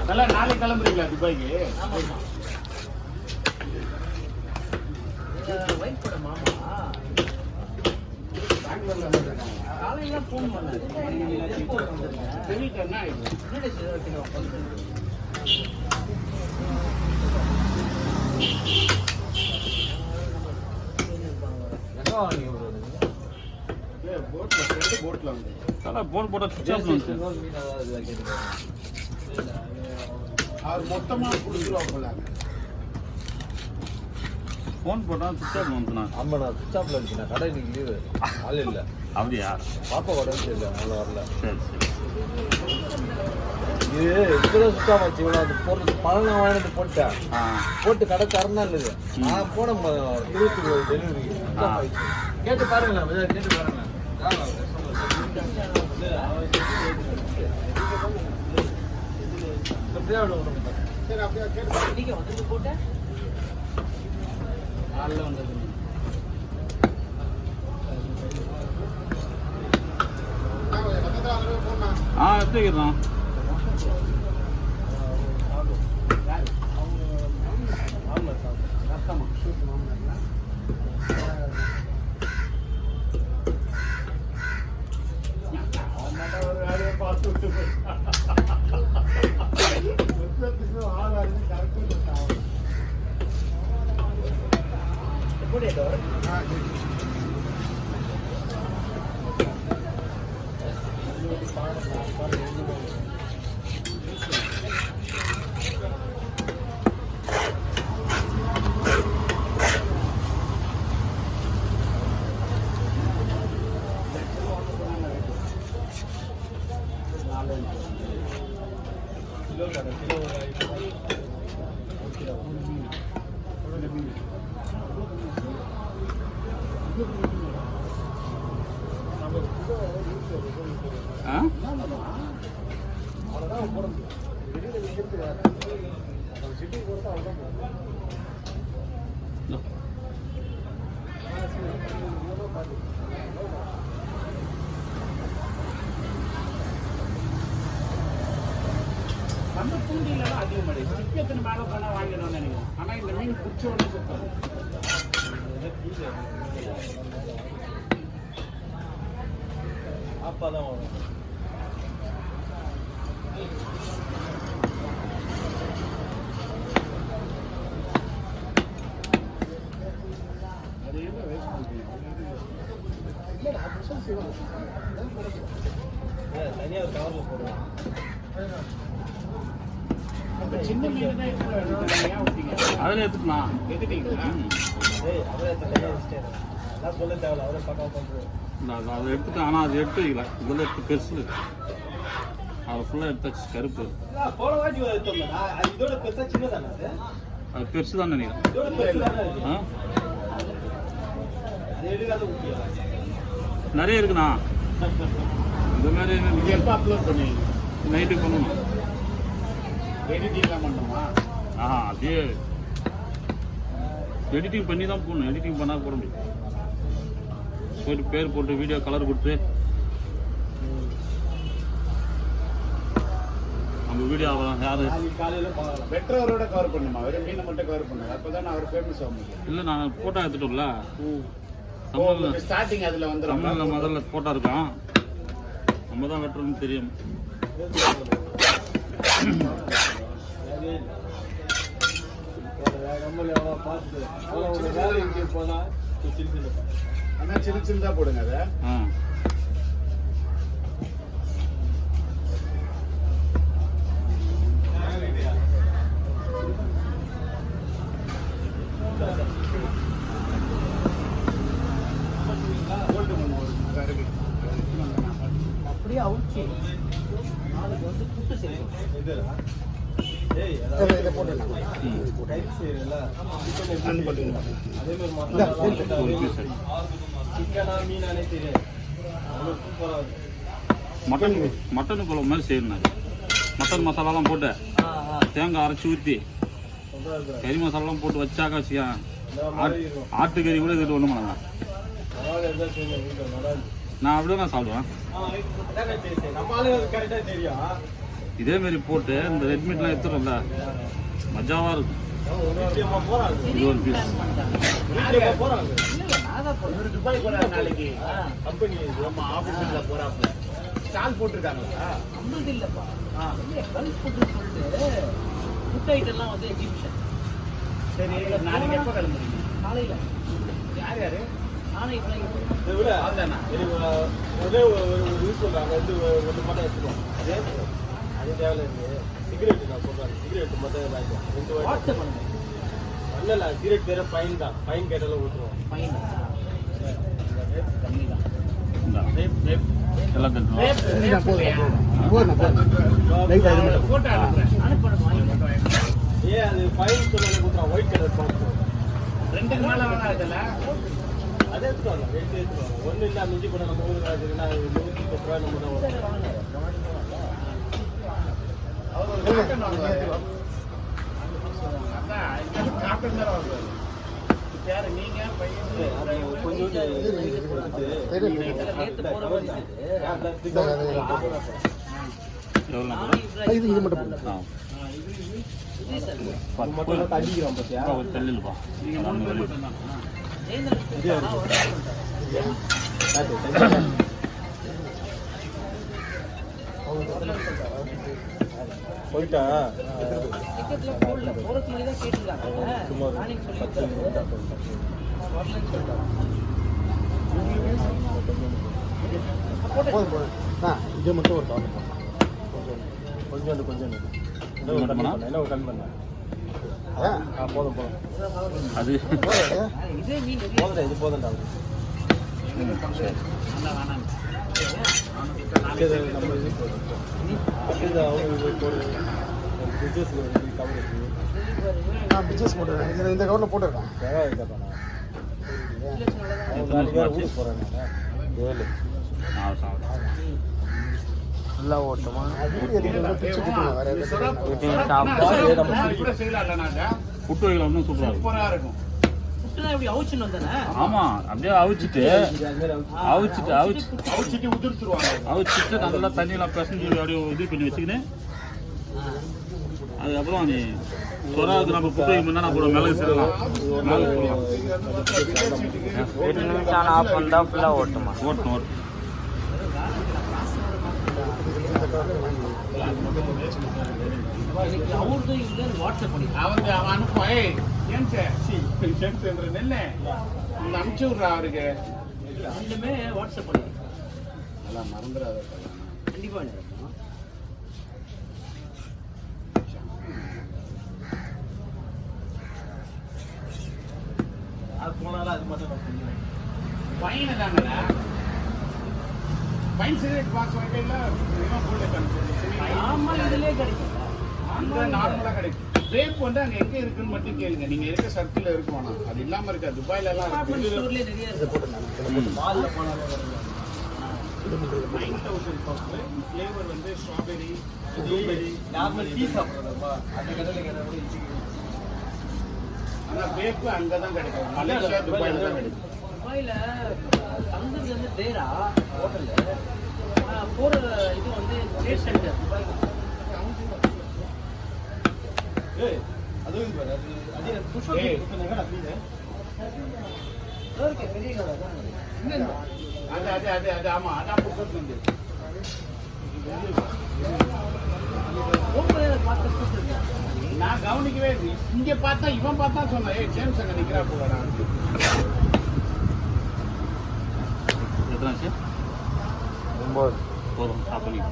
நல்லா நாளைக்கு கிளம்புறீங்களா துபாய்க்கு? ஒய்ஃப் கூட மாமா பெங்களூர்ல காலையில ஃபோன் பண்ணாரு. சொல்லிட்டேன்னா போன் போட்டா சுவிட்ச் ஆஃப் அவர் மொத்தமா கொடுத்துருவாங்க. ஃபோன் போட்டால் சுவிட்ச் ஆஃப் வந்துண்ணா. ஆமாண்ணா சுவிட்ச் ஆஃப்ல இருந்துச்சுண்ணா. கடை இன்னைக்கு லீவு, ஆள் இல்லை. அப்படியா? பாப்பா உடம்பு சரியில்லை, அவ்வளோ வரல. சரி சரி. இது இப்போதான் சுவிட்ச் ஆஃப் ஆச்சு. இவ்வளோ அது போட்டு பழம் வாங்கிட்டு போட்டேன். போட்டு கடை திறந்தா இருந்தது. நான் போன 20 டெலிவரி கேட்டு பாருங்களேன், கேட்டு பாருங்களேன். சரி அப்படியே கேட்டு நீங்க வந்து போட்டேன் காலைல வந்தது. எடுத்துக்கிறோம். நம்ம பூண்டிலாம் அதிகமாடி சிக்கத்தின் மேலே போனால் வாங்கிடணும்னு நினைக்கிறேன். ஆனால் இந்த மீன் பிடிச்ச உடனே கொடுத்தாங்க. அப்பா தான் வரும். அது என்ன வேஸ்ட் தனியாக ஒரு கவரில் போடுவோம். சின்ன மீன் தான் அதில் எடுத்துக்கலாம். எடுத்துட்டீங்களா? சொல்ல தேவையில்ல, அவரை பக்கம் பண்ணுறோம். அதை எடுத்துட்டேன். ஆனால் அது எடுத்து வைக்கல. இதெல்லாம் எடுத்து பெருசு அதை ஃபுல்லாக எடுத்தாச்சு. கருப்பு போன வாட்டி இதோட பெருசா சின்னதானே? அது பெருசு தான் நினைக்கிறேன். நிறைய இருக்குண்ணா. இந்த மாதிரி நீங்கள் எப்போ அப்லோட் பண்ணுவீங்க? நைட்டுக்கு பண்ணணும். எடிட்டிங்லாம் பண்ணணுமா? அதே எடிட்டிங் பண்ணி தான் போடணும். எடிட்டிங் பண்ணால் போட முடியும். போய்ட்டு பேர் போட்டு வீடியோ கலர் கொடுத்து நம்ம வீடியோ யார் காலையில் பெட்ரோரோட கவர் பண்ணுமா? வெறும் மீனை மட்டும் கவர் பண்ணுங்க. அப்போ தான் அவர் ஃபேமஸ் ஆக முடியும். இல்லை, நான் ஃபோட்டோ எடுத்துட்டோம்ல. ஸ்டார்டிங் அதில் வந்து தமிழில் முதல்ல ஃபோட்டோ இருக்கான். நம்ம தான் வெட்டுறோம்னு தெரியும். சின்ன சின்னதா போடுங்க. அதை அப்படியே அவுச்சி நாளைக்கு வந்து புட்டு செய்யணும். மட்டன் குழம்பு மாதிரி செய்யணும். மட்டன் மசாலாலாம் போட்டு தேங்காய் அரைச்சி ஊற்றி கறி மசாலாலாம் போட்டு வச்சாக்கா வச்சுக்க. ஆட்டுக்கறி கூட இது ஒன்றும் பண்ணலாம். நான் அப்படியே தான் சாப்பிடுவேன். இதே மாதிரி போட்டு இந்த ரெட் மீட்லாம் எடுத்துரும்ல மஜாவா இருக்கும். இது ஒரு பீஸ். துபாய் போறாரு நாளைக்கு கம்பெனி ஆபீஸ்ல போறாப்ல ஸ்டால் போட்டிருக்காங்களா? நம்மளுக்கு இல்லப்பா. கல்ஃப் ஃபுட்னு சொல்லிட்டு ஃபுட் ஐட்டம்லாம் வந்து எக்ஸிபிஷன். சரி, நாளைக்கு எப்போ கிளம்புறீங்க? காலையில். யார் யார்? நானே இப்போ இதை விட அதுதானா ஒரே ஒரு யூஸ் சொல்கிறாங்க. வந்து ஒன்று மட்டும் எடுத்துருவோம். அது தேவையில்லை. சிகரெட்டு நான் சொல்கிறேன். சிகரெட்டு மட்டும் வாங்கிக்குவோம். வாட்ஸ்அப் பண்ணுங்க. இல்லை சிகரெட் வேறு ஃபைன் தான். ஃபைன் கேட்டாலும் ஊற்றுவோம். ஃபைன் கம்மி தான். எல்லாம் ஏன் அது ஃபைன் சொல்லி கொடுத்துருவோம். ஒயிட் கலர் பாக்ஸ் 2 நாள் ஆனா அதில் அதே எடுத்துருவாங்க. எடுத்துருவாங்க. ஒன்றும் இல்லை மிஞ்சி பண்ண நம்ம ஊருக்கு ஆச்சுன்னா 110 ரூபாய் நம்ம தான் போயிட்டா இது மட்டும் ஒரு கொஞ்சம் கண் பண்ண போதும் அது போதும். இது போதும்டா. பிஸ்னஸ் போட்டுருக்கேன். இந்த கவரில் போட்டுருக்கேன். ஊருக்கு போகிறேன். நல்லா ஓட்டுமா? புட்டு வைக்கல இன்னும் சூப்பராக இருக்கும். ஆமா, அப்படியே அவிச்சிட்டு நல்லா தண்ணியெல்லாம் பிசைஞ்சு அப்படியே இது பண்ணி வச்சுக்கின்னு அதுக்கப்புறம் நீ சொராவுக்கு நம்ம புட்டு வைக்கணும்னா நம்ம மிளகு சேர்க்கலாம். மிளகு போடலாம். ஓட்டும் அனுப்பிச்சு விட்றா அவருக்கு. ரெண்டுமே வாட்ஸ்அப் பண்ணி நல்லா மறந்துடாத. கண்டிப்பா அது போனாலும் அது மட்டும் பையனை தானே பைன் சிகரெட் பாக்ஸ் வாங்கல. ஆமா, இதுலயே கிடைக்கும். அங்க நார்மலா கிடைக்கும். வேப் வந்து அங்க எங்க இருக்குன்னு மட்டும் கேளுங்க. நீங்க இருக்க சர்க்கிள்ல இருக்கு வேணாம். அது இல்லாம இருக்கா? துபாயில எல்லாம் ஃபிளேவர் வந்து ஸ்ட்ராபெரி, ப்ளூபெரி, நார்மல் டீ சாப்பிடுறதா அந்த கடையில ஆனா வேப் அங்கதான் கிடைக்கும். மலேசியா துபாயில தான் கிடைக்கும். துபாயில தங்குறது வந்து தேரா ஹோட்டல்ல போற இது வந்து ட்ரேட் சென்டர். அதுவும் பாரு, அது புஷோ பண்ணுங்க. அப்படியே ஓகே, பெரிய கடை தான். அது ஆமா, அதான் புஷோ வந்து நான் கவனிக்கவே இல்லை. இங்க பார்த்தா இவன் பார்த்தா சொன்னேன், ஏ ஜேம்ஸ் அங்க நிக்கிறா போறா. போதும் சாப்பிடுங்க.